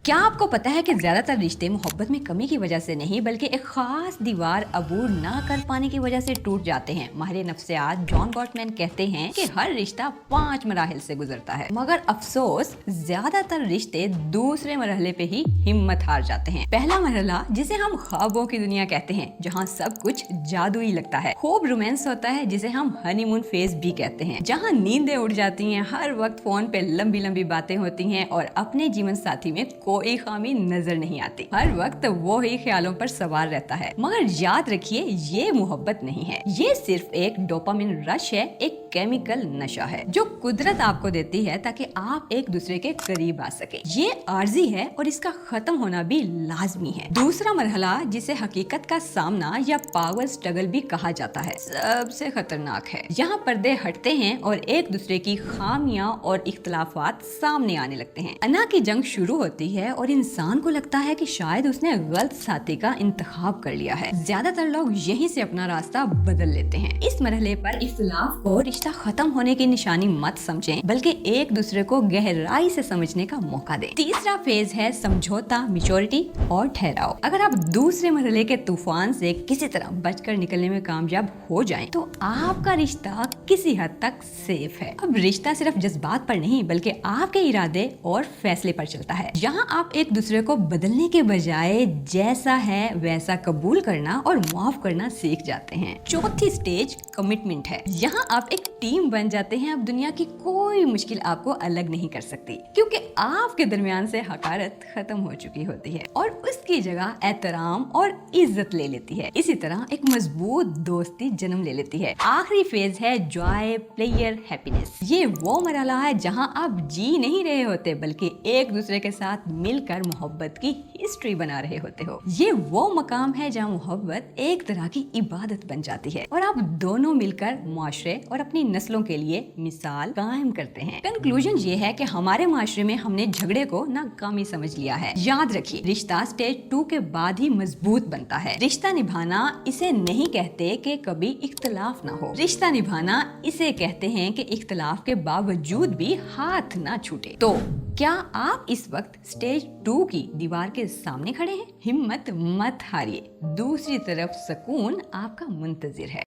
क्या आपको पता है कि ज्यादातर रिश्ते मोहब्बत में कमी की वजह से नहीं बल्कि एक खास दीवार अबूर ना कर पाने की वजह से टूट जाते हैं। माहिर नफ्सियात जॉन गॉटमैन कहते हैं कि हर रिश्ता 5 मराहिल से गुजरता है, मगर अफसोस ज्यादातर रिश्ते दूसरे मरहले पे ही हिम्मत हार जाते हैं। पहला मरहला जिसे हम ख्वाबों की दुनिया कहते हैं, जहाँ सब कुछ जादुई लगता है। खूब रोमांस होता है जिसे हम हनीमून फेज भी कहते हैं, जहाँ नींदें उड़ जाती हैं, हर वक्त फोन पे लंबी लंबी बातें होती हैं और अपने जीवन साथी में कोई खामी नजर नहीं आती। हर वक्त वो ही ख्यालों पर सवार रहता है। मगर याद रखिए, ये मोहब्बत नहीं है, ये सिर्फ एक डोपामिन रश है, एक केमिकल नशा है जो कुदरत आपको देती है ताकि आप एक दूसरे के करीब आ सके। ये आर्जी है और इसका खत्म होना भी लाजमी है। दूसरा मरहला जिसे हकीकत का सामना या पावर स्ट्रगल भी कहा जाता है, सबसे खतरनाक है। यहाँ पर्दे हटते हैं और एक दूसरे की खामियां और इख्तलाफात सामने आने लगते हैं। अना की जंग शुरू होती है और इंसान को लगता है कि शायद उसने गलत साथी का इंतखाब कर लिया है। ज्यादातर लोग यहीं से अपना रास्ता बदल लेते हैं। इस मरहले पर इख्तिलाफ को रिश्ता खत्म होने की निशानी मत समझें, बल्कि एक दूसरे को गहराई से समझने का मौका दें। तीसरा फेज है समझौता, मैच्योरिटी और ठहराव। अगर आप दूसरे मरहले के तूफान से किसी तरह बचकर निकलने में कामयाब हो जाएं, तो आपका रिश्ता किसी हद तक सेफ है। अब रिश्ता सिर्फ जज्बात पर नहीं बल्कि आपके इरादे और फैसले पर चलता है। यहाँ आप एक दूसरे को बदलने के बजाय जैसा है वैसा कबूल करना और माफ करना सीख जाते हैं। चौथी स्टेज कमिटमेंट है। यहाँ आप एक टीम बन जाते हैं। अब दुनिया की कोई मुश्किल आपको अलग नहीं कर सकती, क्योंकि आपके दरमियान से हकारत खत्म हो चुकी होती है और उसकी जगह एहतराम और इज्जत ले लेती है। इसी तरह एक मजबूत दोस्ती जन्म ले लेती है। आखिरी फेज है जॉय, प्लेयर, हैप्पीनेस। ये वो मरहला है जहाँ आप जी नहीं रहे होते बल्कि एक दूसरे के साथ मिलकर मोहब्बत की हिस्ट्री बना रहे होते हो। ये वो मकाम है जहाँ मोहब्बत एक तरह की इबादत बन जाती है और आप दोनों मिलकर माशरे और अपनी नस्लों के लिए मिसाल कायम करते हैं। कंक्लूजन ये है कि हमारे माशरे में हमने झगड़े को नाकामी समझ लिया है। याद रखिए, रिश्ता स्टेज 2 के बाद ही मजबूत बनता है। रिश्ता निभाना इसे नहीं कहते कि कभी इख्तलाफ ना हो। रिश्ता निभाना इसे कहते हैं कि इख्तलाफ के बावजूद भी हाथ ना छूटे। तो क्या आप इस वक्त स्टेज 2 की दीवार के सामने खड़े हैं? हिम्मत मत हारिए, दूसरी तरफ सुकून आपका मुंतजिर है।